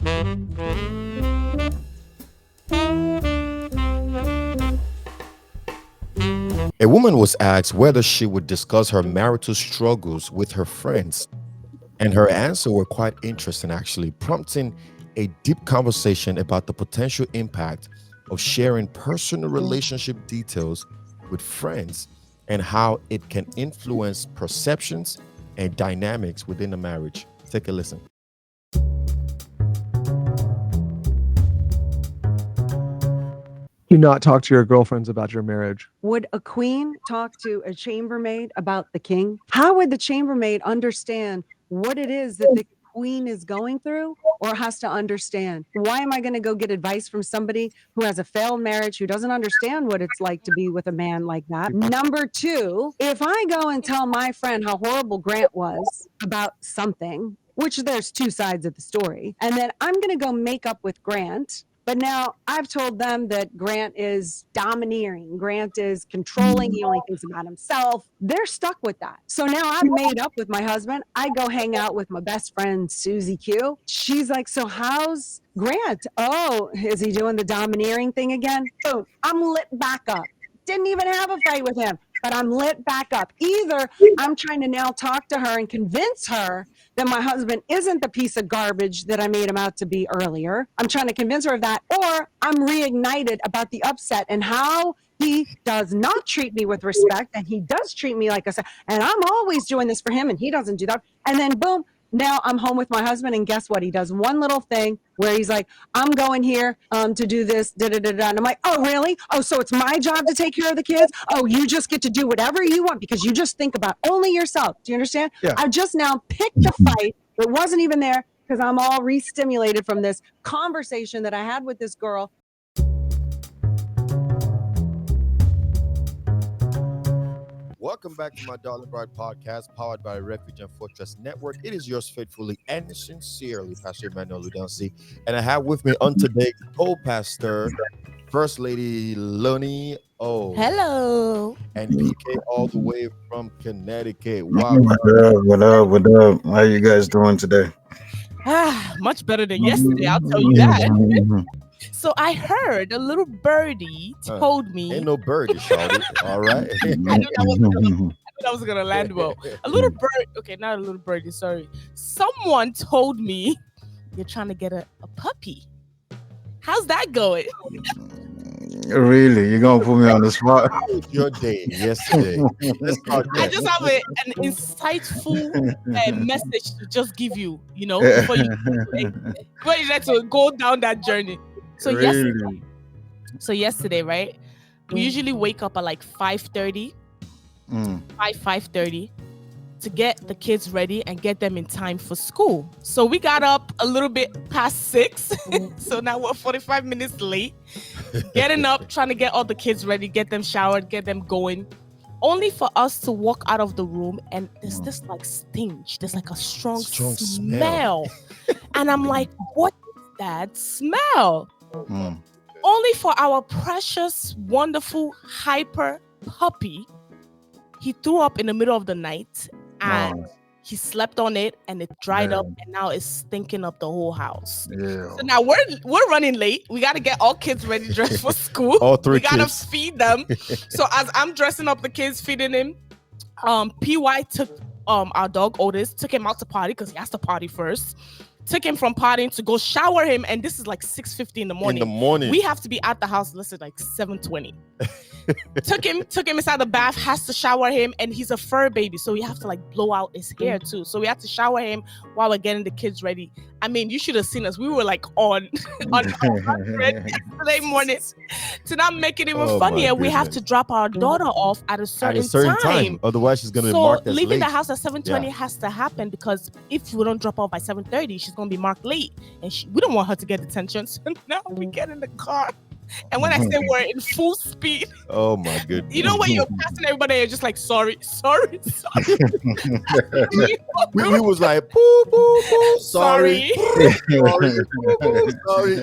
A woman was asked whether she would discuss her marital struggles with her friends, and her answer were quite interesting, actually, prompting a deep conversation about the potential impact of sharing personal relationship details with friends and how it can influence perceptions and dynamics within a marriage. Take a listen. Do not talk to your girlfriends about your marriage. Would a queen talk to a chambermaid about the king? How would the chambermaid understand what it is that the queen is going through or has to understand? Why am I going to go get advice from somebody who has a failed marriage, who doesn't understand what it's like to be with a man like that? Number two, if I go and tell my friend how horrible Grant was about something, which there's two sides of the story, and then I'm going to go make up with Grant. But now I've told them that Grant is domineering. Grant is controlling. He only thinks about himself. They're stuck with that. So now I've made up with my husband. I go hang out with my best friend, Susie Q. She's like, so how's Grant? Oh, is he doing the domineering thing again? Boom, I'm lit back up. Didn't even have a fight with him, but I'm lit back up. Either I'm trying to now talk to her and convince her that my husband isn't the piece of garbage that I made him out to be earlier. I'm trying to convince her of that, or I'm reignited about the upset and how he does not treat me with respect, and he does treat me like a son. And I'm always doing this for him, and he doesn't do that. And then boom, now I'm home with my husband, and guess what? He does one little thing where he's like, I'm going here to do this, da da da da. And I'm like, oh, really? Oh, so it's my job to take care of the kids? Oh, you just get to do whatever you want because you just think about only yourself. Do you understand? Yeah. I just now picked a fight that wasn't even there because I'm all re-stimulated from this conversation that I had with this girl. Welcome back to my Darling Bride podcast, powered by Refuge and Fortress Network. It is yours faithfully and sincerely, Pastor Emmanuel Ludansi. And I have with me on today co-pastor, First Lady Lonnie O. Hello. And PK all the way from Connecticut. Wow. What up? How you guys doing today? Much better than yesterday, I'll tell you that. So I heard a little birdie told me. Ain't no birdie, Charlotte. All right. I knew that was gonna land well. A little bird. Okay, not a little birdie. Sorry. Someone told me you're trying to get a puppy. How's that going? Really? You're gonna put me on the spot? Your day yesterday. I just have an insightful message to just give you, before you get to go down that journey. So Really? yesterday, right? We usually wake up at like 5:30, 5:30 to get the kids ready and get them in time for school. So we got up a little bit past 6. So now we're 45 minutes late. Getting up, trying to get all the kids ready, get them showered, get them going. Only for us to walk out of the room and there's this like stench. There's like a strong smell. And I'm like, what is that smell? Only for our precious, wonderful, hyper puppy. He threw up in the middle of the night and he slept on it and it dried up and now it's stinking up the whole house. Yeah. So now we're running late. We got to get all kids ready, dressed for school. All three we got to kids. feed them. So as I'm dressing up the kids, feeding him, PY took our dog Otis, took him out to potty because he has to potty first. Took him from potting to go shower him, and this is like 6:50 in the morning. We have to be at the house, listen, like 7:20. took him inside the bath, has to shower him, and he's a fur baby, so we have to like blow out his hair too. So we had to shower him while we're getting the kids ready. I mean, you should have seen us. We were like on 100 yesterday morning. To not make it even funnier, we have to drop our daughter off at a certain time. Otherwise, she's gonna be So marked as leaving late. the house at 7:20 has to happen because if we don't drop off by 7:30, she's gonna be marked late, and we don't want her to get detention. So now we get in the car, and when I say we're in full speed, oh my goodness! you know when you're passing everybody, you're just like sorry. we was like boo boo boo, sorry. Sorry.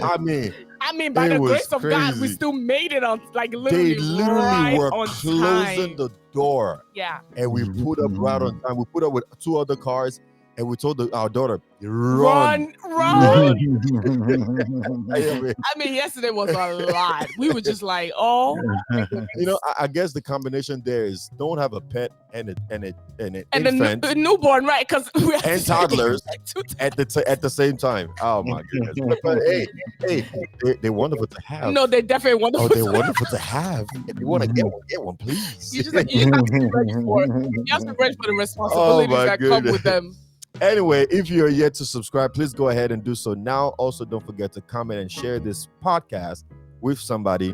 I mean, by the grace of crazy. God, we still made it on like They literally right were on closing time. the door. Yeah. And we put up right on time. We put up with 2 other cars. and we told our daughter, run. Run. I mean, I mean, yesterday was a lot. We were just like, oh my goodness. you know, I guess the combination there is don't have a pet and an And infant the newborn, right? Because we have and to- toddlers two at the same time. Oh my goodness! But hey, they're wonderful to have. No, they're definitely wonderful. Oh, they're wonderful to have. If you want to get one, please. You just you have to be ready for it. You have to be ready for the responsibilities my that come goodness. with them. Anyway, if you're yet to subscribe, please go ahead and do so now. Also, don't forget to comment and share this podcast with somebody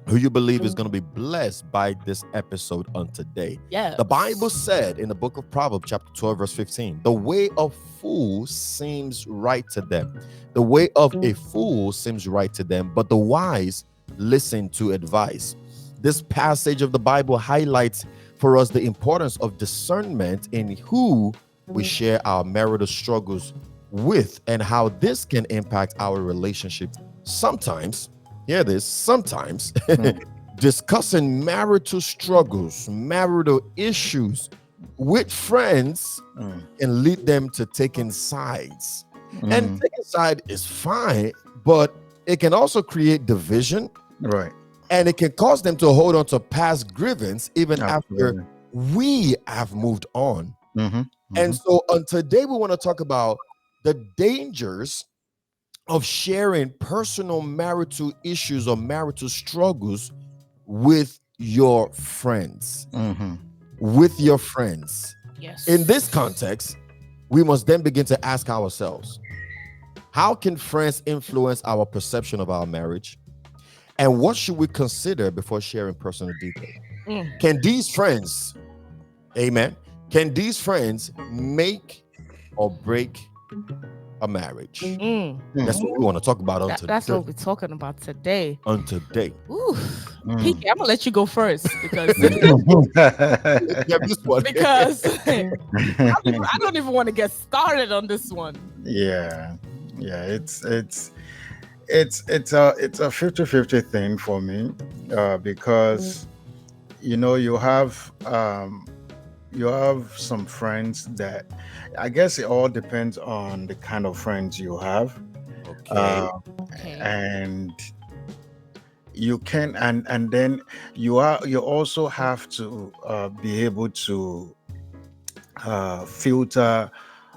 who you believe is going to be blessed by this episode on today. Yeah. The Bible said in the book of Proverbs, chapter 12, verse 15, the way of fools seems right to them. The way of a fool seems right to them, but the wise listen to advice. This passage of the Bible highlights for us the importance of discernment in who we share our marital struggles with and how this can impact our relationships. Sometimes, hear this, sometimes discussing marital struggles, marital issues with friends can lead them to taking sides. And taking side is fine, but it can also create division. Right. And it can cause them to hold on to past grievance even Absolutely. after we have moved on. Mhm. And so on today, we want to talk about the dangers of sharing personal marital issues or marital struggles with your friends. Mhm. With your friends. Yes. In this context, we must then begin to ask ourselves, how can friends influence our perception of our marriage? And what should we consider before sharing personal details? Can these friends, amen, can these friends make or break a marriage? That's what we want to talk about on today. That's what we're talking about today. On today. Ooh. PK, I'm gonna let you go first because Yeah, this one. because I don't even want to get started on this one. Yeah. It's a 50-50 thing for me, because you have some friends that I guess it all depends on the kind of friends you have. Okay. Okay. And you can and then you also have to be able to filter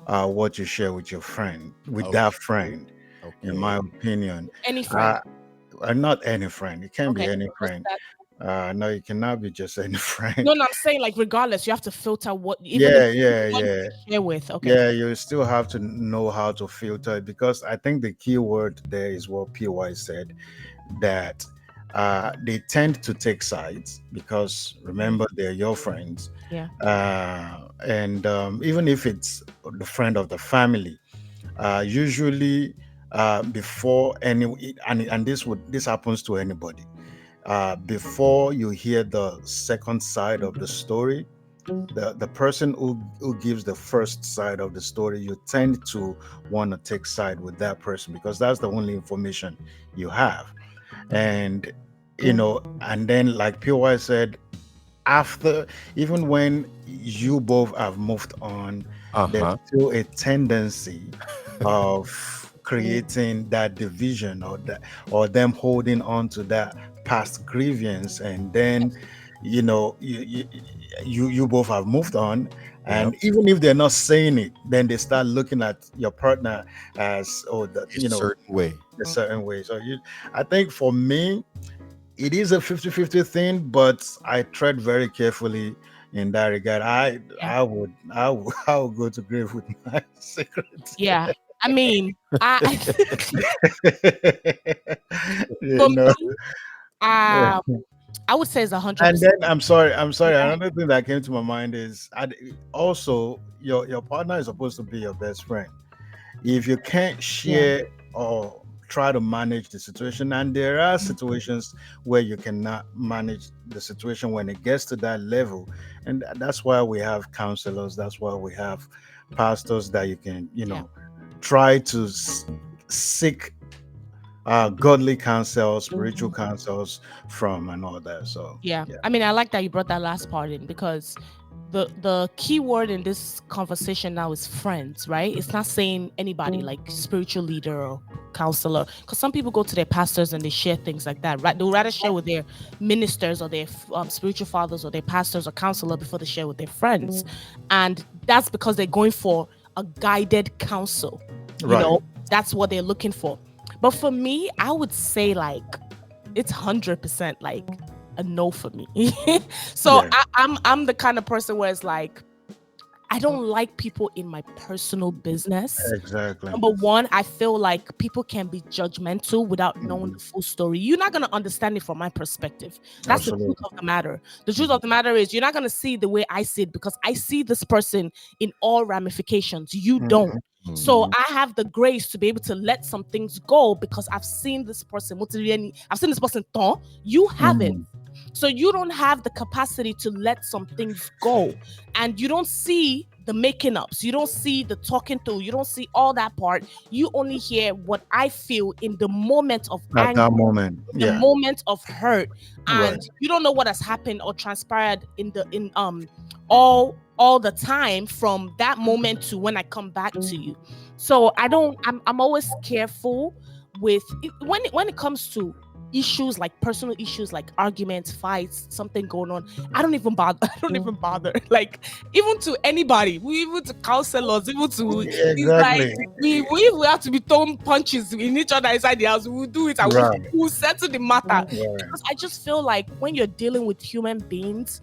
what you share with your friend, with that friend, in my opinion. Any friend. Not any friend. It can't be Okay. any friend. No, it cannot be just any friend. No, I'm saying like regardless, you have to filter what Yeah. you share with. Okay. Yeah, you still have to know how to filter it, because I think the key word there is what PY said, that they tend to take sides because remember they're your friends. Yeah. And even if it's the friend of the family, usually before any and this happens to anybody. Before you hear the second side of the story, the person who gives the first side of the story, you tend to want to take side with that person because that's the only information you have. And and then like PY said, after, even when you both have moved on, there's still a tendency of creating that division, or them holding on to that past grievance, and then you both have moved on, and even if they're not saying it, then they start looking at your partner as a certain way. So I think for me it is a 50-50 thing, but I tread very carefully in that regard. I would go to grave with my secret. Yeah. I mean, I would say it's 100%. And then I'm sorry. Another thing that came to my mind is also your partner is supposed to be your best friend. If you can't share or try to manage the situation, and there are situations where you cannot manage the situation when it gets to that level, and that's why we have counselors. That's why we have pastors that you can try to seek godly counsel, spiritual counsels from, and all that. So I mean, I like that you brought that last part in, because the key word in this conversation now is friends, right? It's not saying anybody like spiritual leader or counselor, because some people go to their pastors and they share things like that, right? They'll rather share with their ministers or their spiritual fathers or their pastors or counselor before they share with their friends, and that's because they're going for a guided counsel. You know, that's what they're looking for. But for me, I would say like it's 100% like a no for me. So Yeah. I'm the kind of person where it's like I don't like people in my personal business. Exactly. Number one, I feel like people can be judgmental without knowing the full story. You're not going to understand it from my perspective. That's the truth Absolutely. of the matter. The truth of the matter is you're not going to see the way I see it because I see this person in all ramifications. You don't. So Mhm. I have the grace to be able to let some things go because I've seen this person. I've seen this person turn. You haven't. So you don't have the capacity to let some things go. And you don't see the making ups. You don't see the talking through. You don't see all that part. You only hear what I feel in the moment of At anger, that moment. the Yeah. moment of hurt. And Right. you don't know what has happened or transpired in all the time from that moment to when I come back to you. So I'm always careful with when it comes to issues like personal issues like arguments, fights, something going on. I don't even bother. I don't even bother. Like even to anybody, we even to counselors, even to it's like Exactly. we have to be throwing punches in each other inside the house. We'll do it and Right. we'll settle the matter. Right. Because I just feel like when you're dealing with human beings,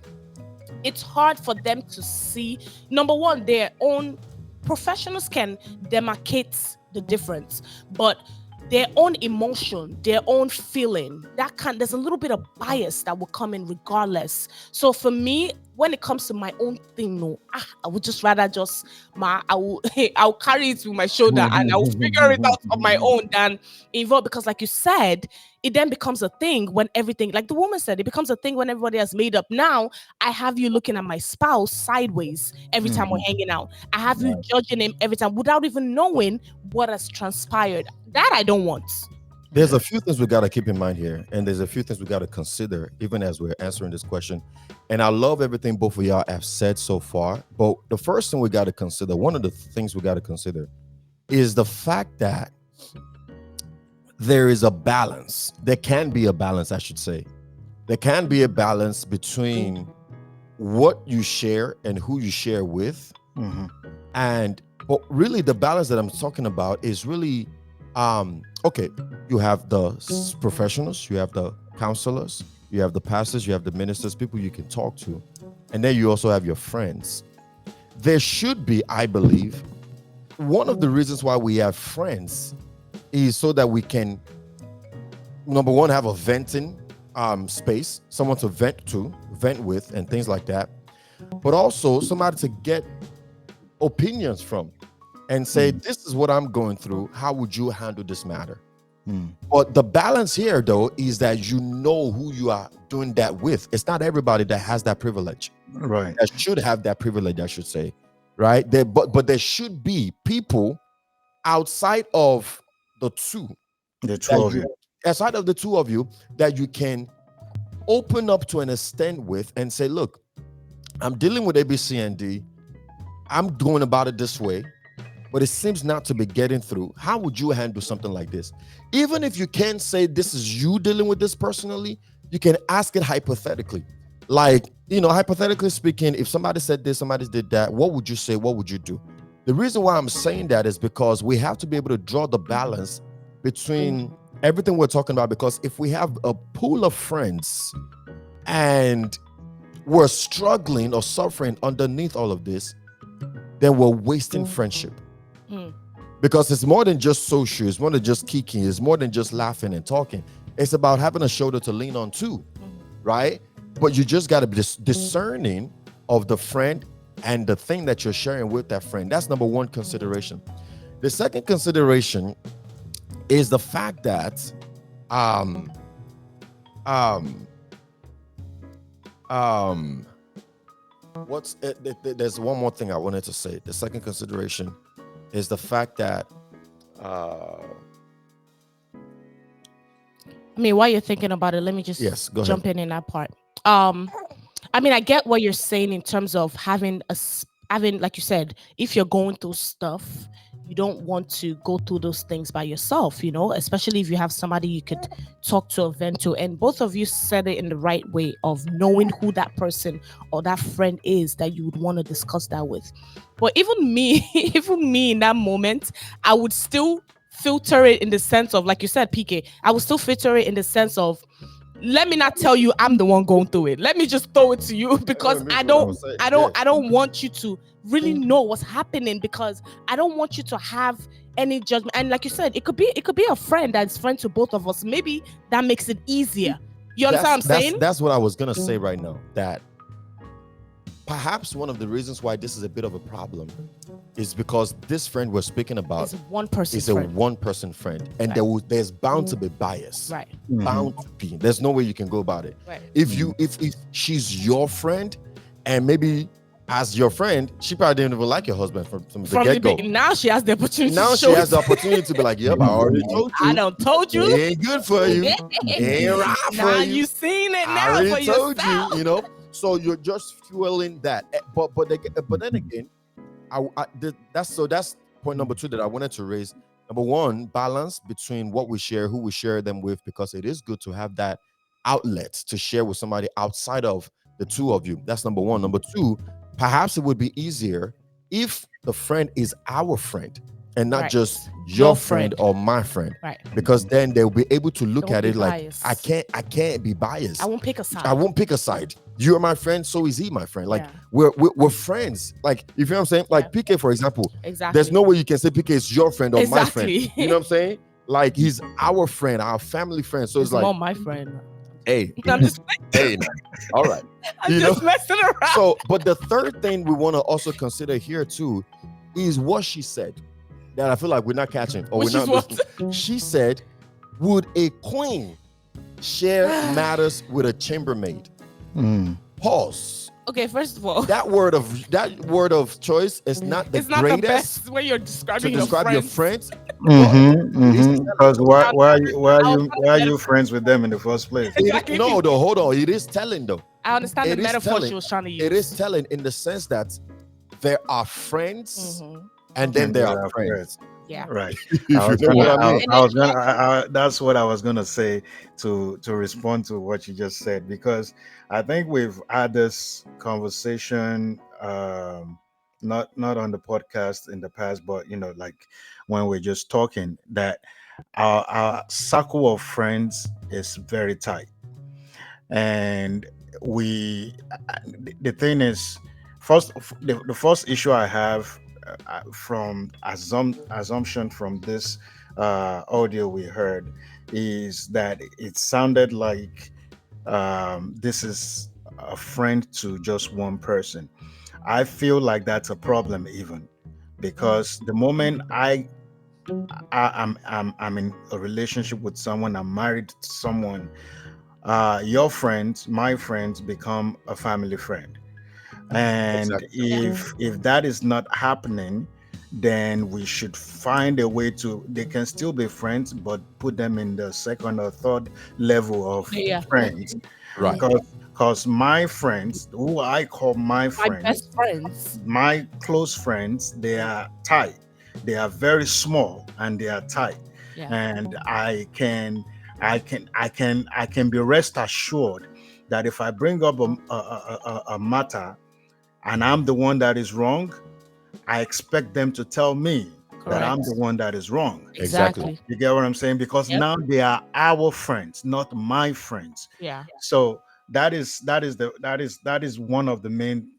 it's hard for them to see, number one, their own professionals can demarcate the difference, but their own emotion, their own feeling, there's a little bit of bias that will come in regardless. So for me, when it comes to my own thing, no, I would just rather I'll carry it with my shoulder and I'll figure it out on my own than involve, because like you said, it then becomes a thing when everything, like the woman said, it becomes a thing when everybody has made up. Now I have you looking at my spouse sideways every time we're hanging out. I have you judging him every time without even knowing what has transpired. That I don't want. There's a few things we got to keep in mind here, and there's a few things we got to consider even as we're answering this question. And I love everything both of y'all have said so far. But the first thing we got to consider, one of the things we got to consider, is the fact that there is a balance. There can be a balance, I should say. There can be a balance between what you share and who you share with. And but really the balance that I'm talking about is really okay, you have the professionals, you have the counselors, you have the pastors, you have the ministers, people you can talk to, and then you also have your friends. There should be, I believe, one of the reasons why we have friends is so that we can, number one, have a venting space, someone to vent with, and things like that. But also somebody to get opinions from and say, this is what I'm going through. How would you handle this matter? But the balance here, though, is that you know who you are doing that with. It's not everybody that has that privilege. Right. That should have that privilege, I should say. Right? But there should be people outside of the two. The two of you. Outside of the two of you that you can open up to an extent with and say, look, I'm dealing with A, B, C, and D. I'm going about it this way, but it seems not to be getting through. How would you handle something like this? Even if you can't say this is you dealing with this personally, you can ask it hypothetically. Like, hypothetically speaking, if somebody said this, somebody did that, what would you say? What would you do? The reason why I'm saying that is because we have to be able to draw the balance between everything we're talking about. Because if we have a pool of friends and we're struggling or suffering underneath all of this, then we're wasting friendship. Because it's more than just social, it's more than just kicking, it's more than just laughing and talking. It's about having a shoulder to lean on too, right? But you just got to be discerning of the friend and the thing that you're sharing with that friend. That's number one consideration. The second consideration is the fact that there's one more thing I wanted to say. The second consideration is the fact that I mean, while you're thinking about it, let me just yes, go jump ahead. in that part. I mean, I get what you're saying in terms of having, like you said, if you're going through stuff, you don't want to go through those things by yourself, especially if you have somebody you could talk to or vent to. And both of you said it in the right way of knowing who that person or that friend is that you would want to discuss that with. But even me, even me in that moment, I would still filter it in the sense of, like you said, PK, I would still filter it in the sense of, let me not tell you I'm the one going through it. Let me just throw it to you because I don't want you to really know what's happening, because I don't want you to have any judgment. And like you said, it could be a friend that's friend to both of us. Maybe that makes it easier. You understand what I'm saying? That's what I was gonna say right now. That perhaps one of the reasons why this is a bit of a problem is because this friend we're speaking about It's one person is a one-person friend, and Right. there's bound to be bias. Right. Bound to be. There's no way you can go about it. Right. If she's your friend, and maybe as your friend, she probably didn't even like your husband from the From the get-go. beginning, now she has the opportunity. Now to she show has the it. opportunity to be like, yep, I already told you. I done told you. It ain't good for you. It ain't right Now for you. you seen it I now already for told yourself. you. So you're just fueling that. But then again, that's point number 2 that I wanted to raise. Number 1, balance between what we share, who we share them with, because it is good to have that outlet to share with somebody outside of the two of you. That's number 1. Number 2, perhaps it would be easier if the friend is our friend and not Right. just Your your friend friend. or my friend, Right. because then they'll be able to look Don't at be it like, biased. I can't be biased. I won't pick a side. I won't pick a side. You're my friend, so is he my friend. Like, Yeah. we're friends. Like, if you know what I'm saying, like PK, for example, Exactly. there's no way you can say PK is your friend or my friend. Exactly. You know what I'm saying? Like, he's our friend, our family friend. So it's It's like, more my friend. hey, I'm just, hey, man. All right. I'm You just messing around. So, but the third thing we want to also consider here too is what she said that I feel like we're not catching, or Which we're is not what? listening. She said, would a queen share matters with a chambermaid? Pause. Okay, first of all, That word of choice is not the it's not the greatest best when you're to describing describe your your friends. friends. Because why are I was you friends with them in the first place? Exactly. No, though, hold on. It is telling, though. I understand It the is metaphor telling. she was trying to use. It is telling in the sense that there are friends, Mhm. and then And there there are are friends. Yeah. Right. If you I was know gonna, what I mean. I was gonna, that's what I was gonna say to respond to what you just said, because I think we've had this conversation, not on the podcast in the past, but like when we're just talking, that our circle of friends is very tight, and we the thing is, the first issue I have, from assumption from this audio we heard, is that it sounded like this is a friend to just one person. I feel like that's a problem, even because the moment I'm in a relationship with someone, I'm married to someone, your friends, my friends, become a family friend. And Exactly. if that is not happening, then we should find a way to, they can still be friends, but put them in the second or third level of Yeah. friends. Right. Because my friends, who I call my My friends, best friends. my close friends, they are tight. They are very small and they are tight. Yeah. And I can be rest assured that if I bring up a matter and I'm the one that is wrong, I expect them to tell me that I'm Correct. the one that is wrong. Exactly. You get what I'm saying? Because Yep. now they are our friends, not my friends. Yeah. So that is one of the main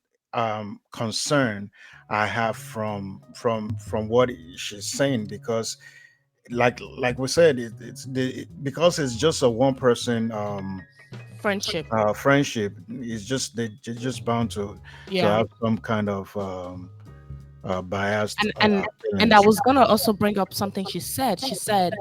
concern I have from what she's saying, because like we said, because it's just a one person Friendship. friendship, is just they're just bound to Yeah. have some kind of biased And I feelings. was gonna also bring up something she said. She said,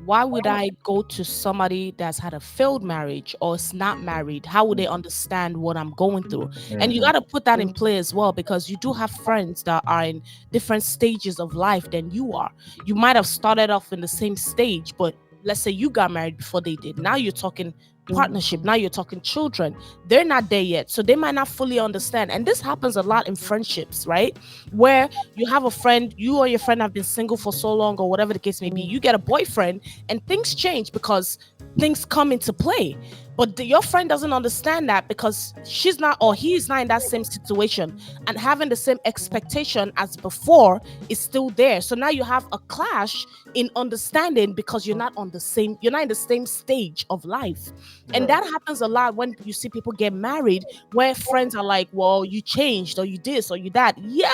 why would I go to somebody that's had a failed marriage or is not married? How would they understand what I'm going through? And you got to put that in play as well, because you do have friends that are in different stages of life than you are. You might have started off in the same stage, but let's say you got married before they did. Now you're talking partnership. Now you're talking children. They're not there yet, so they might not fully understand. And this happens a lot in friendships, right? Where you have a friend, you or your friend have been single for so long, or whatever the case may be. You get a boyfriend, and things change because things come into play. But your friend doesn't understand that because she's not, or he's not in that same situation, and having the same expectation as before is still there. So now you have a clash in understanding because you're not in the same stage of life. And that happens a lot when you see people get married, where friends are like, well, you changed, or you this, or you that. Yeah,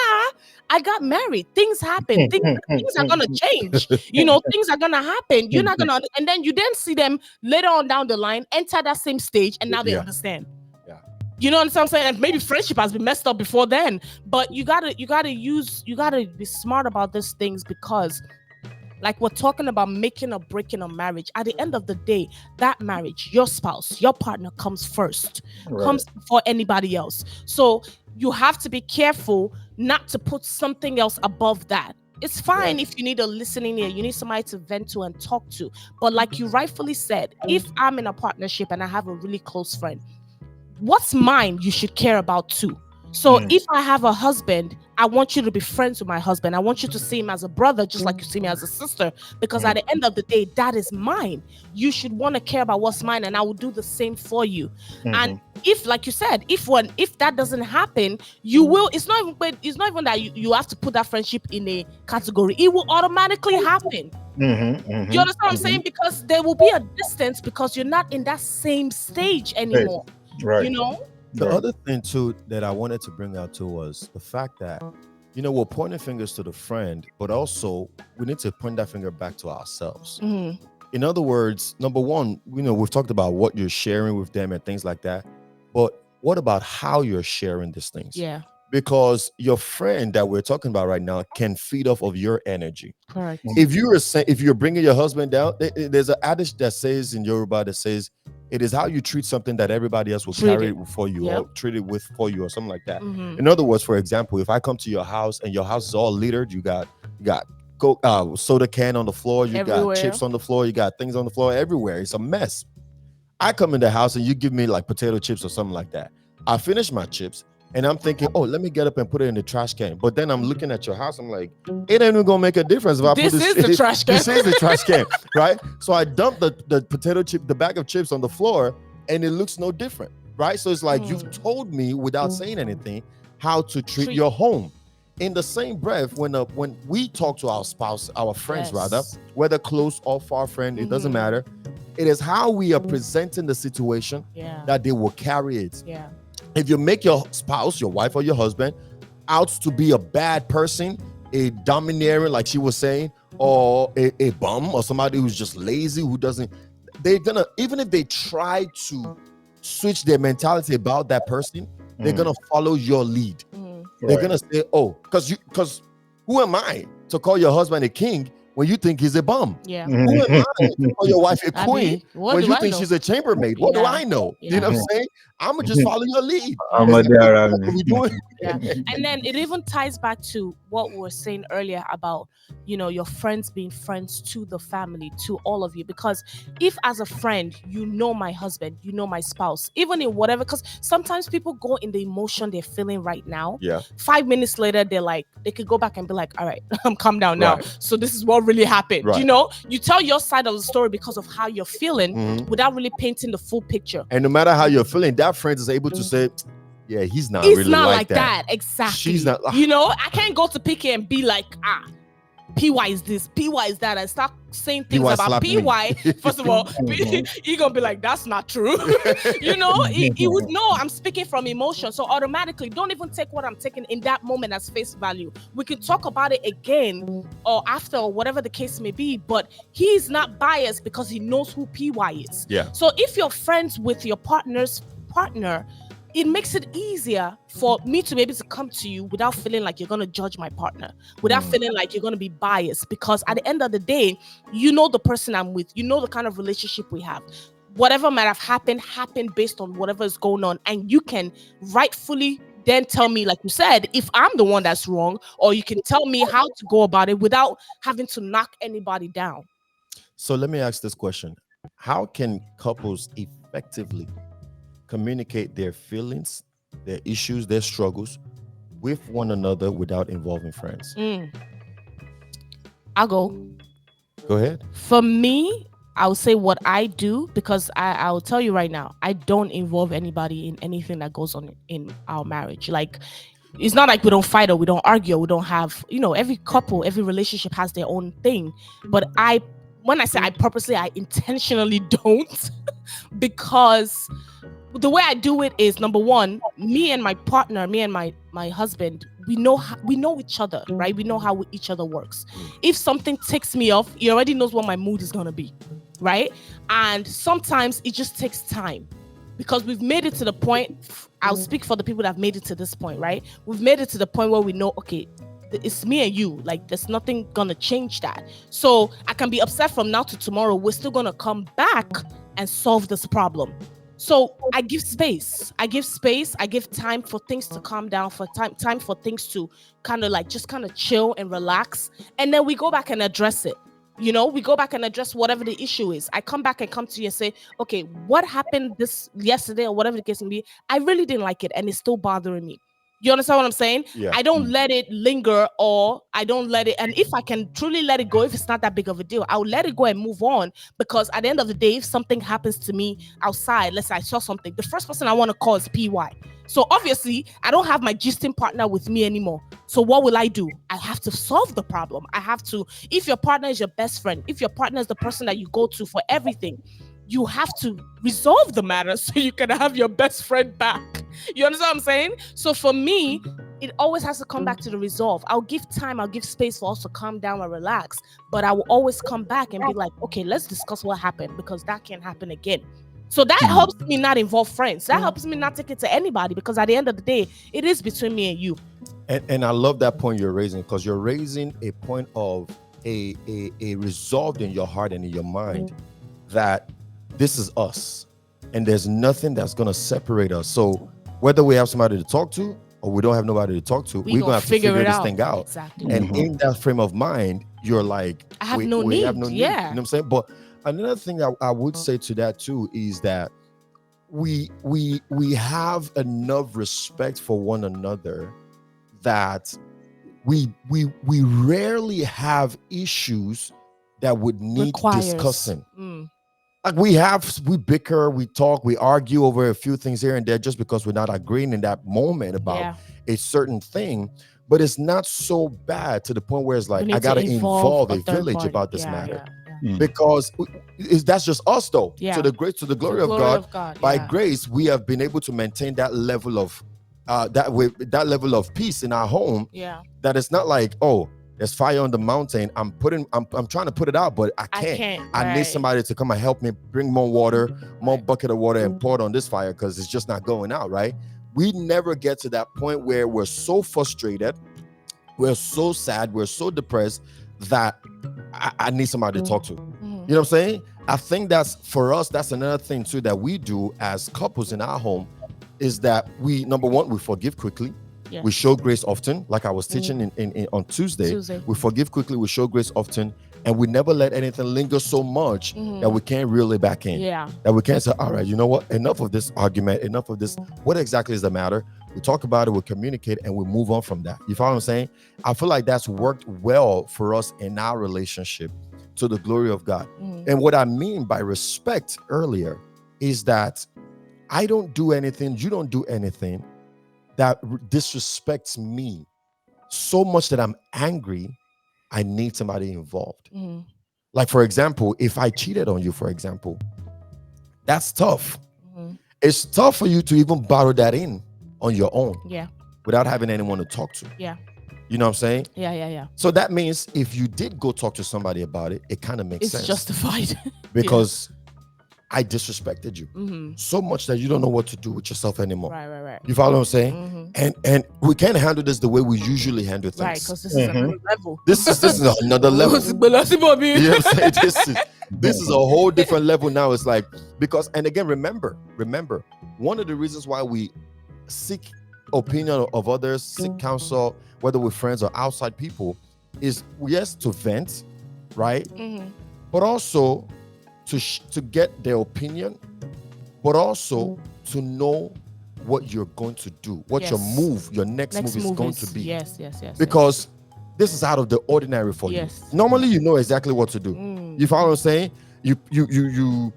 I got married. Things happen. Things are gonna change. Things are gonna happen. You're not gonna, and then you then see them later on down the line enter that same stage, and now they understand. Yeah. You know what I'm saying? And maybe friendship has been messed up before then, but you gotta be smart about these things, because like we're talking about making or breaking a marriage. At the end of the day, that marriage, your spouse, your partner comes first, comes before anybody else. So you have to be careful not to put something else above that. It's fine if you need a listening ear, you need somebody to vent to and talk to. But like you rightfully said, if I'm in a partnership and I have a really close friend, what's mine you should care about too. So if I have a husband, I want you to be friends with my husband. I want you to see him as a brother, just like you see me as a sister, because at the end of the day, that is mine. You should want to care about what's mine, and I will do the same for you. And if, like you said, if that doesn't happen, you will. It's not even that you have to put that friendship in a category. It will automatically happen. You understand what I'm saying? Because there will be a distance because you're not in that same stage anymore. Right. The other thing too that I wanted to bring out too was the fact that, we're pointing fingers to the friend, but also we need to point that finger back to ourselves. In other words, number one, we've talked about what you're sharing with them and things like that, but what about how you're sharing these things? Yeah. Because your friend that we're talking about right now can feed off of your energy. Correct. If you're bringing your husband down, there's an adage that says in Yoruba that says, it is how you treat something that everybody else will carry it for you, or treat it with for you, or something like that. In other words, for example, if I come to your house and your house is all littered, you got soda can on the floor, you got chips on the floor, you got things on the floor everywhere. It's a mess. I come in the house and you give me like potato chips or something like that. I finish my chips and I'm thinking, oh, let me get up and put it in the trash can. But then I'm looking at your house. I'm like, it ain't even gonna make a difference if I put this. This is the trash can. This is the trash can, right? So I dump the potato chip, the bag of chips on the floor, and it looks no different, right? So it's like you've told me without saying anything how to treat your home. In the same breath, when we talk to our spouse, our friends rather, whether close or far friend, it doesn't matter. It is how we are presenting the situation that they will carry it. Yeah. If you make your spouse, your wife or your husband out to be a bad person, a domineering, like she was saying, or a bum, or somebody who's just lazy, they're gonna, even if they try to switch their mentality about that person, they're gonna follow your lead. They're gonna say, oh, because who am I to call your husband a king when you think he's a bum? Yeah. Who am I to call your wife a queen when you think know? she's a chambermaid? What do I know? You know what I'm saying? I'm gonna just follow your lead. I'm a Yeah. And then it even ties back to what we were saying earlier about, your friends being friends to the family, to all of you. Because if as a friend, my husband, my spouse, even in whatever, because sometimes people go in the emotion they're feeling right now. Yeah. 5 minutes later, they could go back and be like, all right, I'm calm down now. So this is what really happened. Right. You tell your side of the story because of how you're feeling without really painting the full picture. And no matter how you're feeling, that friend is able to say, yeah, he's not It's really not like that. Exactly. She's not. I can't go to PK and be like, PY is this, PY is that, and start saying things PY about slapped me. PY. First of all, you're gonna be like, that's not true. He would know I'm speaking from emotion. So automatically, don't even take what I'm taking in that moment as face value. We can talk about it again or after, or whatever the case may be, but he's not biased because he knows who PY is. Yeah. So if you're friends with your partner's partner, it makes it easier for me to be able to come to you without feeling like you're going to judge my partner, without feeling like you're going to be biased, because at the end of the day, the person I'm with, the kind of relationship we have. Whatever might have happened based on whatever is going on. And you can rightfully then tell me, like you said, if I'm the one that's wrong, or you can tell me how to go about it without having to knock anybody down. So let me ask this question. How can couples respectively communicate their feelings, their issues, their struggles with one another without involving friends? I'll go. Go ahead. For me, I would say what I do, because I will tell you right now, I don't involve anybody in anything that goes on in our marriage. Like, it's not like we don't fight or we don't argue or we don't have, every couple, every relationship has their own thing. But when I say I purposely, I intentionally don't, because the way I do it is, number one, me and my partner, me and my husband, we know each other, right? We know how each other works. If something ticks me off, he already knows what my mood is going to be, right? And sometimes it just takes time, because we've made it to the point. I'll speak for the people that have made it to this point, right? We've made it to the point where we know, okay, it's me and you. Like, there's nothing gonna change that. So I can be upset from now to tomorrow. We're still gonna come back and solve this problem. So I give space. I give time for things to calm down, for time for things to kind of chill and relax. And then we go back and address it. We go back and address whatever the issue is. I come back and come to you and say, okay, what happened yesterday or whatever the case may be? I really didn't like it and it's still bothering me. You understand what I'm saying? Yeah. I don't let it linger, or I don't let it. And if I can truly let it go, if it's not that big of a deal, I'll let it go and move on. Because at the end of the day, if something happens to me outside, let's say I saw something, the first person I want to call is PY. So obviously, I don't have my gisting partner with me anymore. So what will I do? I have to solve the problem. If your partner is your best friend, if your partner is the person that you go to for everything, you have to resolve the matter so you can have your best friend back. You understand what I'm saying? So for me, it always has to come back to the resolve. I'll give time, I'll give space for us to calm down and relax, but I will always come back and be like, okay, let's discuss what happened, because that can't happen again. So that helps me not involve friends. That helps me not take it to anybody, because at the end of the day, it is between me and you. And I love that point you're raising, because you're raising a point of a resolve in your heart and in your mind that this is us and there's nothing that's going to separate us. So whether we have somebody to talk to or we don't have nobody to talk to, we're going to have to figure this thing out. Exactly. And in that frame of mind, you're like, I have no need. Yeah. You know what I'm saying? But another thing I would say to that too is that we have enough respect for one another that we rarely have issues that would need discussing. Like we bicker, we talk, we argue over a few things here and there just because we're not agreeing in that moment about a certain thing. But it's not so bad to the point where it's like, I got to involve a village about this matter. Because that's just us though. To the glory of God, by grace, we have been able to maintain that level of that level of peace in our home. That it's not like, oh, there's fire on the mountain. I'm trying to put it out, but I can't. I need somebody to come and help me bring more water, more bucket of water, and pour it on this fire, because it's just not going out, right? We never get to that point where we're so frustrated, we're so sad, we're so depressed that I need somebody to talk to. You know what I'm saying? I think that's, for us, that's another thing too that we do as couples in our home, is that number one, we forgive quickly. We show grace often, like I was teaching on Tuesday. We forgive quickly, we show grace often, and we never let anything linger so much that we can't reel it back in. That we can't say, all right, you know what? Enough of this argument, enough of this. What exactly is the matter? We talk about it, we communicate, and we move on from that. You follow what I'm saying? I feel like that's worked well for us in our relationship, to the glory of God. And what I mean by respect earlier is that I don't do anything, you don't do anything that disrespects me so much that I'm angry. I need somebody involved. Like, for example, if I cheated on you, for example, that's tough. It's tough for you to even bottle that in on your own without having anyone to talk to. You know what I'm saying? Yeah. So that means if you did go talk to somebody about it, it kind of makes sense. It's justified. Because I disrespected you so much that you don't know what to do with yourself anymore. Right. You follow what I'm saying? And we can't handle this the way we usually handle things. Right, because this is another level. This is another level. You know what I'm saying? This is a whole different level now. It's like, because, and again, remember, one of the reasons why we seek opinion of others, seek counsel, whether we're friends or outside people, is, yes, to vent, right? But also to get their opinion but also to know what you're going to do, what your Yes. move, your next move is going to be. Yes, yes, yes. Because this is out of the ordinary for Yes. you. Normally, you know exactly what to do. Mm. You follow what I'm saying? You.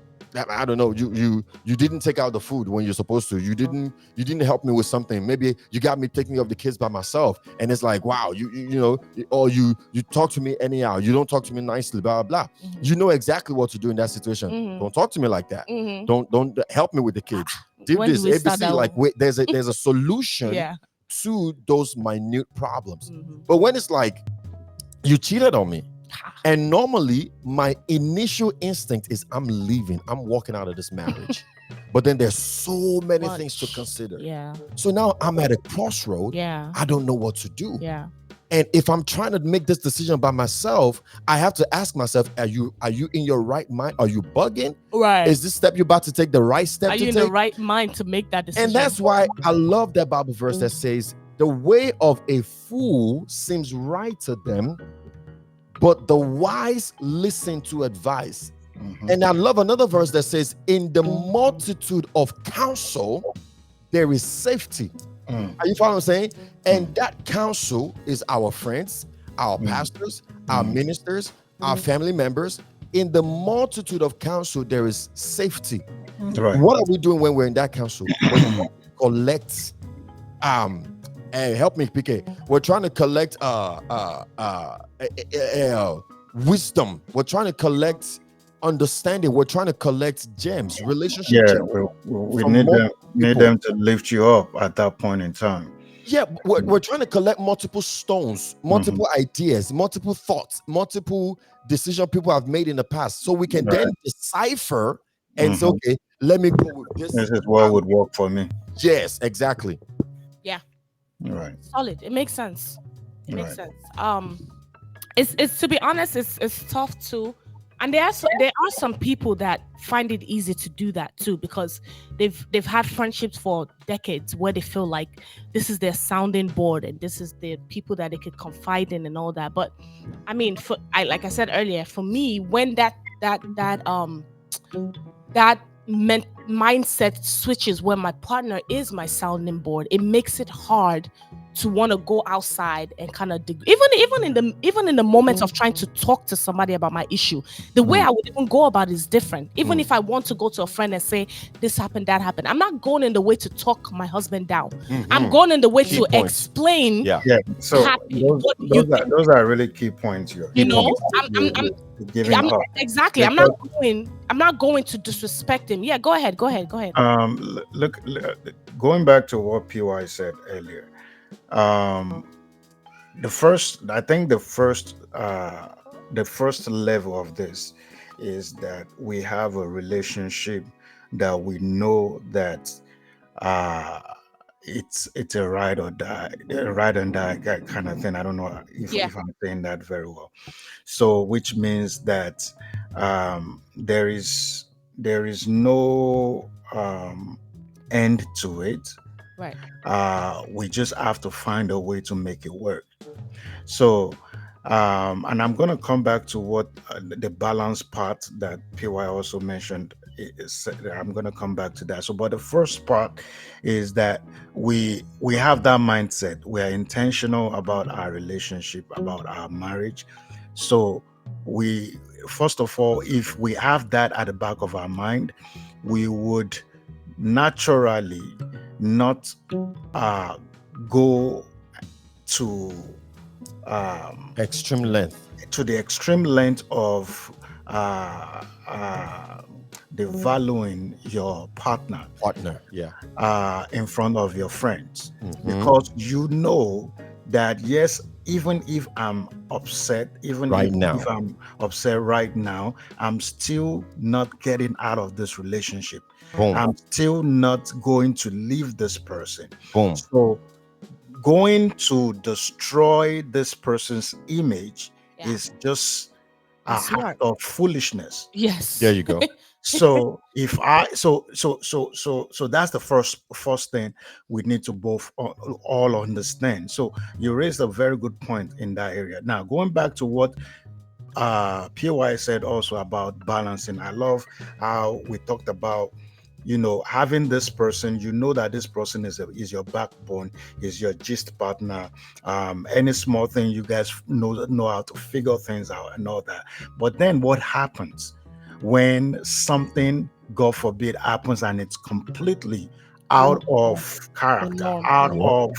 I don't know. You didn't take out the food when you're supposed to. You didn't help me with something. Maybe you got me taking care of the kids by myself, and it's like, wow, you know, or you talk to me anyhow. You don't talk to me nicely, blah blah blah. Mhm. You know exactly what to do in that situation. Mhm. Don't talk to me like that. Mhm. Don't help me with the kids. Did When do this we start ABC that like one? wait, there's a solution Yeah. to those minute problems. Mhm. But when it's like you cheated on me, and normally my initial instinct is I'm leaving, I'm walking out of this marriage. But then there's so many things to Much. consider. Yeah. So now I'm at a crossroad. Yeah. I don't know what to do. Yeah. And if I'm trying to make this decision by myself, I have to ask myself, are you in your right mind? Are you bugging? Right. Is this step you're about to take the right step Are to you in take? the right mind to make that decision? And that's why I love that Bible verse that says, the way of a fool seems right to them, but the wise listen to advice. And I love another verse that says, in the multitude of counsel, there is safety. Are you following what I'm saying? And that counsel is our friends, our pastors, our ministers, our family members. In the multitude of counsel, there is safety. Right. What are we doing when we're in that council? We're trying to collect, and help me, PK. We're trying to collect wisdom. We're trying to collect understanding. We're trying to collect gems, relationship Yeah, gems. we from need multiple need people. them to lift you up at that point in time. Yeah, we're trying to collect multiple stones, multiple ideas, multiple thoughts, multiple decisions people have made in the past, so we can then decipher and say, okay, let me go with this. This is what would work for me. Yes, exactly. Yeah. Right. Solid. It makes sense. It makes Right. sense. It's to be honest, it's tough too. And there are some people that find it easy to do that too, because they've had friendships for decades where they feel like this is their sounding board and this is the people that they could confide in and all that. But I mean, like I said earlier, for me, when that mindset switches, when my partner is my sounding board, it makes it hard to want to go outside and kind of even in the moments of trying to talk to somebody about my issue. The way I would even go about it is different. Even if I want to go to a friend and say this happened, that happened, I'm not going in the way to talk my husband down. I'm going in the way Key to points. explain. Yeah. Yeah. So Happy. What you those are really key points. You know, You're giving I'm up. exactly. I'm not going to disrespect him. Yeah, go ahead. Look, going back to what PY said earlier. The first level of this is that we have a relationship that we know that it's a ride or die, a ride and die kind of thing. I don't know if I'm saying that very well. So, which means that there is no end to it. Right. We just have to find a way to make it work. So, and I'm going to come back to what the balance part that PY also mentioned. I'm going to come back to that. So, but the first part is that we have that mindset. We are intentional about our relationship, about our marriage. So, we first of all, if we have that at the back of our mind, we would naturally not go to Extreme length. the extreme length of devaluing your partner Yeah. in front of your friends, because you know that yes, even if I'm upset, even Right if, now. if I'm upset right now, I'm still not getting out of this relationship. Boom. I'm still not going to leave this person. Boom. So going to destroy this person's image is just a Smart. act of foolishness. Yes. There you go. So if I so that's the first thing we need to both all understand. So you raised a very good point in that area. Now going back to what PY said also about balancing, I love how we talked about having this person, that this person is your backbone, is your gist partner. Any small thing, you guys know how to figure things out and all that. But then what happens when something, God forbid, happens and it's completely out of The character, norm. Yep.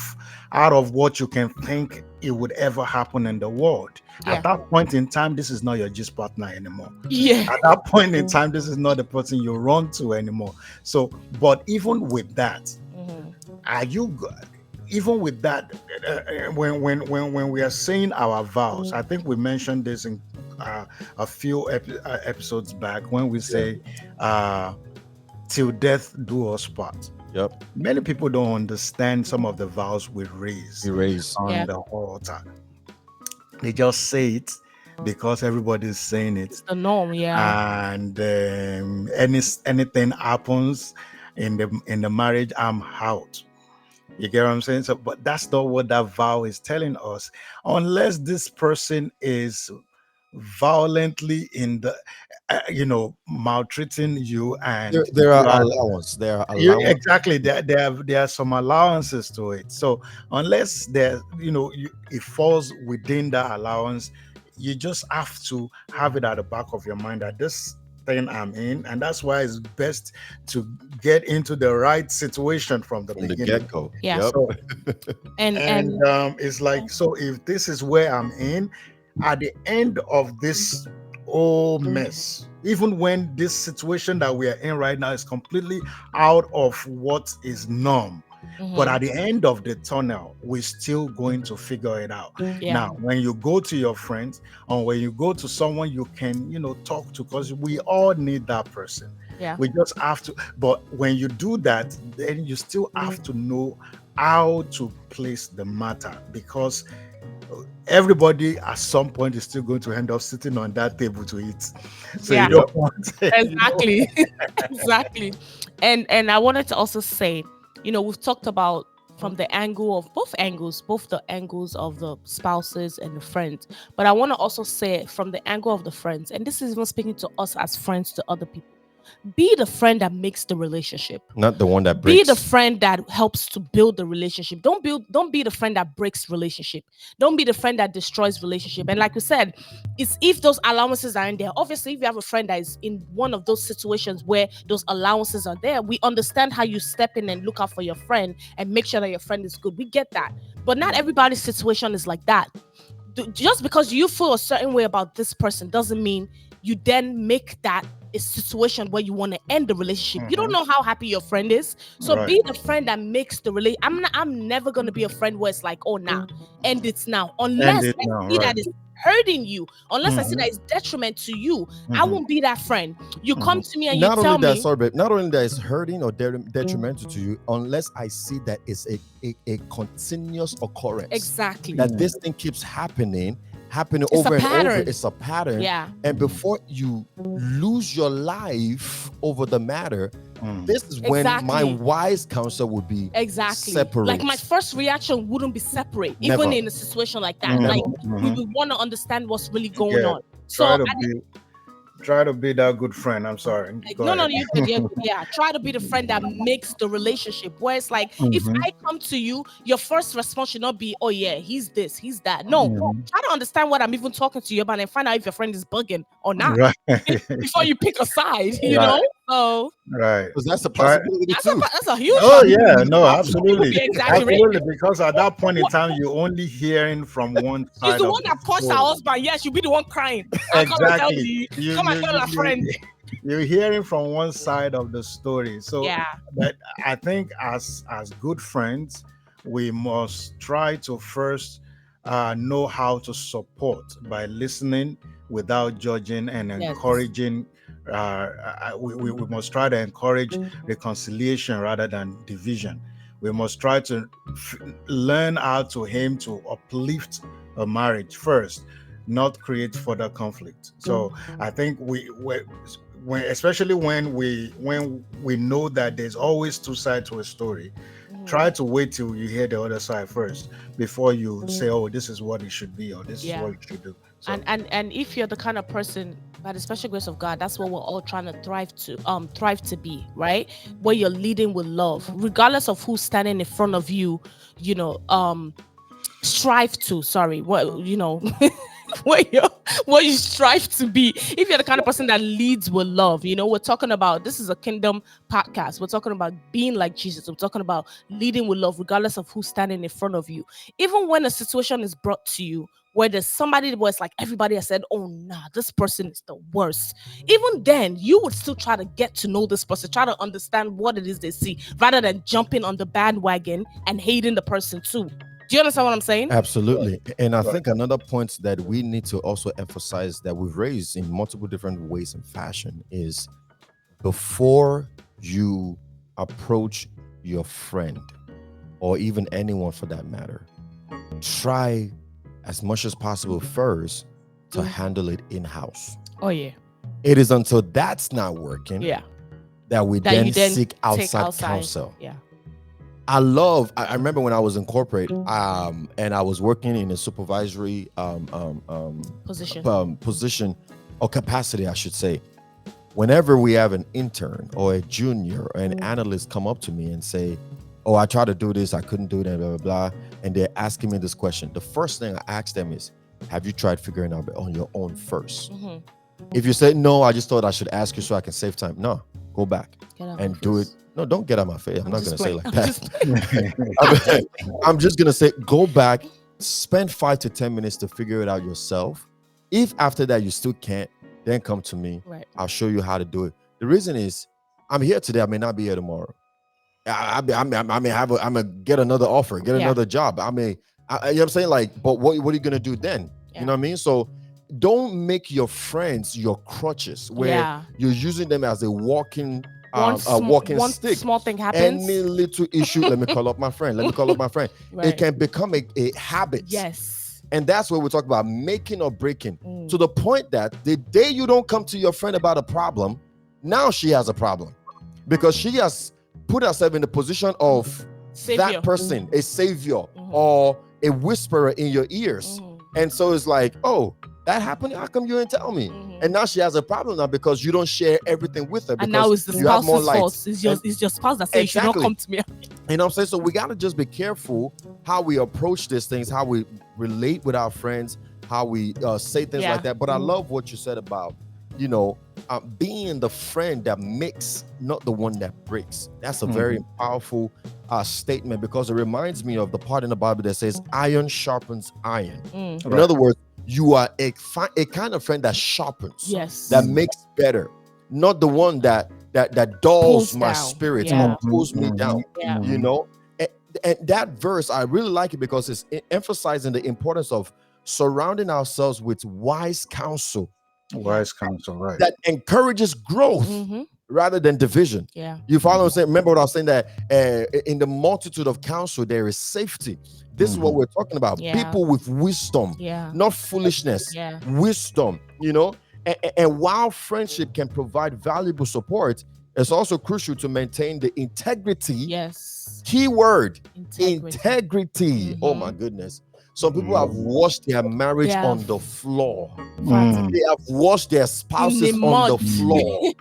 out of what you can think it would ever happen in the world? Yeah. At that point in time, this is not your gist partner anymore. Yeah. At that point in time, this is not the person you run to anymore. So, but even with that, are you even with that, when we are saying our vows, I think we mentioned this in a few episodes back, when we say till death do us part. Yep. Many people don't understand some of the vows we raise Erase. on Yeah. the altar. They just say it because everybody's saying it, It's the norm. Yeah. and anything happens in the marriage, I'm out. You get what I'm saying? So, but that's not what that vow is telling us. Unless this person is violently maltreating you, and There you are are allowance. There are allowance. exactly, there are some allowances to it. So unless it falls within that allowance, you just have to have it at the back of your mind that this thing I'm in, and that's why it's best to get into the right situation from the From the beginning. get-go. Yeah. Yep. So, And it's like, so if this is where I'm in, at the end of this whole mess, even when this situation that we are in right now is completely out of what is norm, but at the end of the tunnel, we're still going to figure it out. yeah. Now, when you go to your friends, or when you go to someone you can, talk to, because we all need that person. Yeah. We just have to. But when you do that, then you still have to know how to place the matter, because everybody at some point is still going to end up sitting on that table to eat. So Yeah. you don't want Exactly. Exactly. And I wanted to also say, we've talked about from the angle of both the angles of the spouses and the friends. But I want to also say from the angle of the friends, and this is even speaking to us as friends to other people. Be the friend that makes the relationship. Not the one that Be breaks. the friend that helps to build the relationship. Don't be the friend that breaks relationship. Don't be the friend that destroys relationship. And like we said, it's if those allowances are in there. Obviously, if you have a friend that is in one of those situations where those allowances are there, we understand how you step in and look out for your friend and make sure that your friend is good. We get that. But not everybody's situation is like that. Just because you feel a certain way about this person doesn't mean you then make that a situation where you want to end the relationship. You don't know how happy your friend is, so Right. be the friend that makes the relation. I'm never gonna be a friend where it's like, oh, nah, end it now, unless End it I now, see right. that it's hurting you, unless I see that it's detriment to you. I won't be that friend. You come to me and you Not tell only that, me, sorry, but not only that it's hurting or detrimental to you, unless I see that it's a continuous occurrence. exactly, That this thing keeps happening It's over a and over. pattern. It's a pattern. Yeah. And before you lose your life over the matter, this is when my Exactly. wise counsel would be Exactly. separate. Like my first reaction wouldn't be separate, Never. even in a situation like that. Never. Like we would want to understand what's really going Yeah. on. So Try to be that good friend. I'm sorry. Go no, ahead. you could, yeah. Try to be the friend that makes the relationship. Where it's like, if I come to you, your first response should not be, "Oh yeah, he's this, he's that." No, try to understand what I'm even talking to you about, and find out if your friend is bugging or not Right. before you pick a side. You Right. know, so Right. Because that's a Try- possibility that's too. that's a huge. Oh possibility. yeah, no, People absolutely, be exaggerating. absolutely. Because at that point in time, you're only hearing from one She's side the of one the that punched her story. husband. Yeah, she'll be the one crying. I'll come and tell Exactly. you. Come and tell a friend. You're hearing from one side of the story. So, Yeah. but I think as good friends, we must try to first know how to support by listening without judging and Yes. encouraging. We must try to encourage reconciliation rather than division. We must try to learn how to aim to uplift a marriage first, not create further conflict. So I think when especially when we know that there's always two sides to a story, Try to wait till you hear the other side first before you say, "Oh, this is what it should be," or "This is what you should do." So, and if you're the kind of person, by the special grace of God, that's what we're all trying to thrive to be, right? Where you're leading with love, regardless of who's standing in front of you, strive to, sorry, what, what you strive to be. If you're the kind of person that leads with love, we're talking about, this is a kingdom podcast. We're talking about being like Jesus. We're talking about leading with love, regardless of who's standing in front of you. Even when a situation is brought to you where there's somebody where it's like everybody has said, oh nah, this person is the worst. Even then, you would still try to get to know this person, try to understand what it is they see, rather than jumping on the bandwagon and hating the person too. Do you understand what I'm saying? Absolutely. And I think another point that we need to also emphasize that we've raised in multiple different ways and fashion is, before you approach your friend or even anyone for that matter, try as much as possible first to handle it in-house. Oh yeah. It is until that's not working that we then seek outside counsel. Yeah. I remember when I was in corporate, and I was working in a supervisory position or capacity, I should say. Whenever we have an intern or a junior or an analyst come up to me and say, "Oh, I tried to do this, I couldn't do that, blah, blah, blah," and they're asking me this question, the first thing I ask them is, have you tried figuring out on your own first? If you say, no, I just thought I should ask you so I can save time. No, go back and do it. No, don't get out of my face. I'm not going to say like that. I'm just going to say, go back, spend 5 to 10 minutes to figure it out yourself. If after that you still can't, then come to me. Right. I'll show you how to do it. The reason is, I'm here today. I may not be here tomorrow. I may get another offer, get another job. You know what I'm saying? Like, but what are you going to do then? You know what I mean? So don't make your friends your crutches where you're using them as a walking stick. Small thing happens. Any little issue, let me call up my friend. Right. It can become a habit. Yes. And that's where we talk about making or breaking, to the point that the day you don't come to your friend about a problem, now she has a problem, because she has put herself in the position of that person, a savior or a whisperer in your ears. And so it's like, oh, that happened. How come you didn't tell me? And now she has a problem now because you don't share everything with her. And now it's the spouse's fault. It's your spouse that says you should not come to me. You know what I'm saying? So we got to just be careful how we approach these things, how we relate with our friends, how we say things like that. But I love what you said about, being the friend that makes, not the one that breaks. That's a very powerful statement, because it reminds me of the part in the Bible that says iron sharpens iron. In other words, you are a kind of friend that sharpens, that makes better, not the one that dulls my spirit or pulls me down. And that verse, I really like it because it's emphasizing the importance of surrounding ourselves with wise counsel. Wise counsel, right? That encourages growth rather than division. Yeah. You follow what I'm saying? Remember what I was saying, that in the multitude of counsel there is safety. This is what we're talking about. People with wisdom, not foolishness, wisdom, and while friendship can provide valuable support, it's also crucial to maintain the integrity. Yes. Key word, integrity. Oh my goodness. Some people have washed their marriage on the floor. They have washed their spouses on the floor.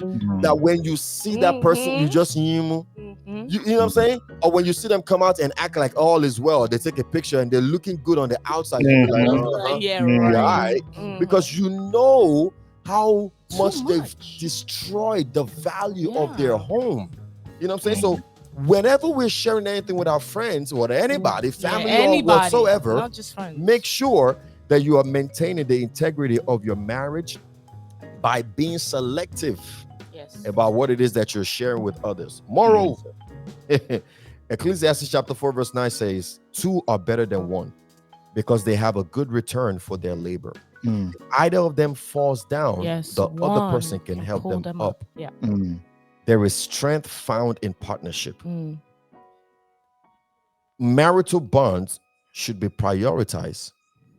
That when you see that person, you just, you know what I'm saying? Or when you see them come out and act like all is well, they take a picture and they're looking good on the outside. You're like, because you know how much they've destroyed the value of their home. You know what I'm saying? So whenever we're sharing anything with our friends or anybody, family or whatsoever, not just friends, make sure that you are maintaining the integrity of your marriage by being selective about what it is that you're sharing with others. Moreover, Ecclesiastes chapter 4 verse 9 says, 2 are better than 1 because they have a good return for their labor. If either of them falls down, the other person can help them up. There is strength found in partnership. Marital bonds should be prioritized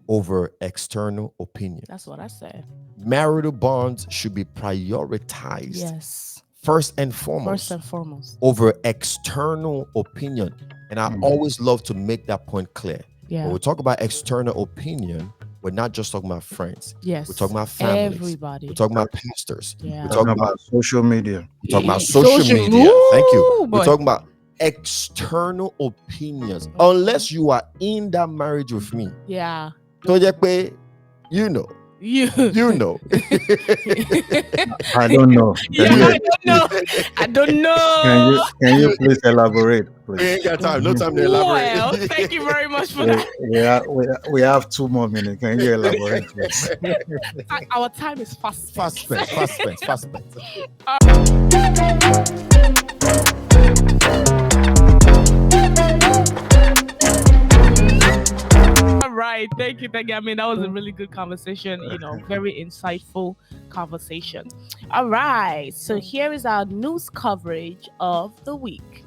over external opinion. That's what I said. Marital bonds should be prioritized first and First and foremost foremost. over external opinion. And I always love to make that point clear. When Yeah. we talk about external opinion, we're not just talking about friends. Yes. We're talking about families. Everybody. We're talking about pastors. Yeah. We're Talking about social media. talking about social media. Thank you. Ooh, We're boy. talking about external opinions. Unless you are in that marriage with me, Yeah. tó jẹ́ pé, you know. You. I don't know. Yeah, Can you, I don't know. I don't know. can you please elaborate, We please? ain't got time. No time to elaborate. Well, thank you very much for that. We have 2 more minutes. Can you elaborate, please? Our time is fast. Fast spent. All right, thank you. I mean, that was a really good conversation. Very insightful conversation. All right, so here is our news coverage of the week.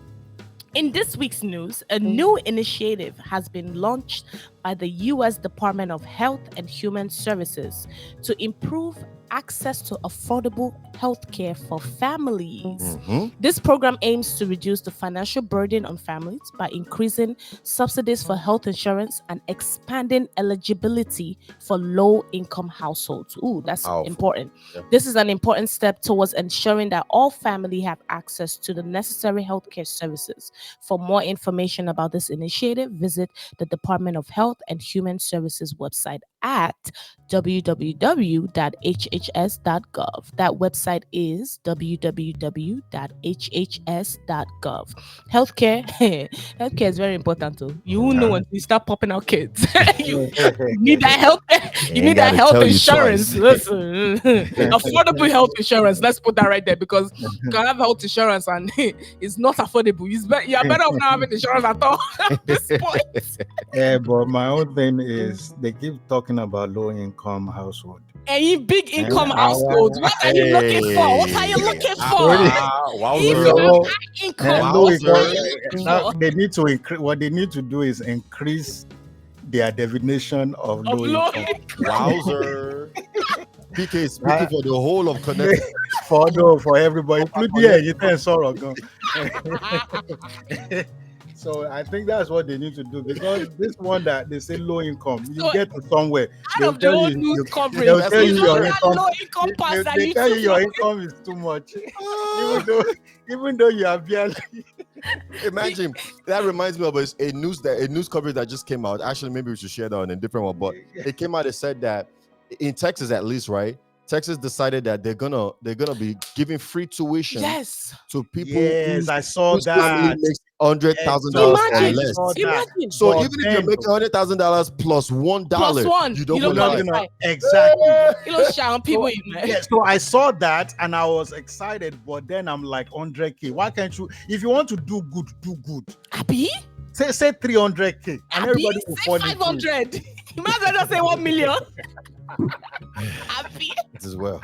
In this week's news, a new initiative has been launched by the U.S. Department of Health and Human Services to improve access to affordable health care for families. This program aims to reduce the financial burden on families by increasing subsidies for health insurance and expanding eligibility for low-income households. Ooh, that's important. Yeah. This is an important step towards ensuring that all families have access to the necessary healthcare services. For more information about this initiative, visit the Department of Health and Human Services website at www.hhs.gov. That website is www.hhs.gov. Healthcare is very important too. You will know when you start popping out kids. You need that health. You need that health insurance. Listen, affordable health insurance. Let's put that right there, because you can have health insurance and it's not affordable. You are better off not having insurance at all at this point. Yeah, but my own thing is they keep talking about low-income household. Any big income households, what are you looking for? What are you looking for? If you have high income, Now they need to increase. What they need to do is increase their definition of low income. Wowzer. PK is speaking for the whole of Connecticut. For everybody, including you can sorrow. So I think that's what they need to do, because this one that they say low income, you get to somewhere. Out of the whole news coverage, they'll tell you your income, income. low income pass that They tell you your income is too much, even though you are barely. Imagine, that reminds me of a news coverage that just came out. Actually, maybe we should share that on a different one, but it came out. It said that in Texas, at least, right? Texas decided that they're gonna be giving free tuition to people. Yes, I saw whose family that. makes $100,000 or less. Imagine. So even if you're making $100,000 plus $1, you don't qualify. Exactly. You know, shout people. Yeah, so I saw that and I was excited, but then I'm like, 100K. Why can't you? If you want to do good, do good. Abi? Say 300K, and everybody will fall into it. 500. You might as well just say 1 million. This is well.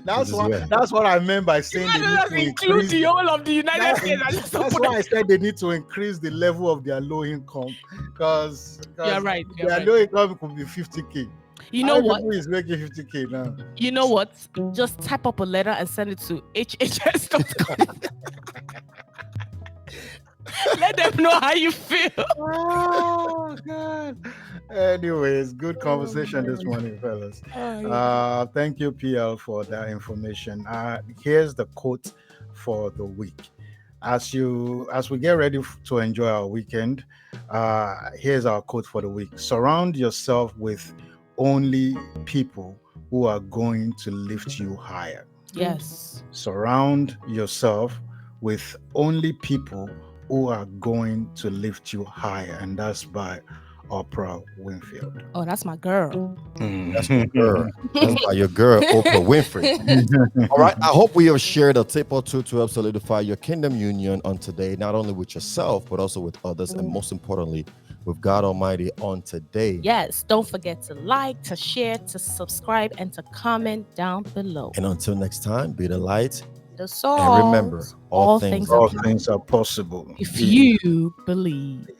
That's what I meant by saying they need to include the whole of the United States. That's why I said they need to increase the level of their low income, because you're right. Their low income could be 50K. You know what? Who is making 50K now? You know what? Just type up a letter and send it to hhs.com. Let them know how you feel. Oh God. Anyways, good conversation this morning, fellas. Thank you, PL, for that information. Here's the quote for the week. As we get ready to enjoy our weekend, here's our quote for the week. Surround yourself with only people who are going to lift you higher. Yes. Surround yourself with only people who are going to lift you higher, and that's by Oprah Winfield. Oh, that's my girl. That's my girl. That's by your girl, Oprah Winfrey. All right. I hope we have shared a tip or two to help solidify your kingdom union on today, not only with yourself, but also with others, and most importantly, with God Almighty on today. Yes. Don't forget to like, to share, to subscribe, and to comment down below. And until next time, be the light. The salt. And remember, all things are possible if you believe.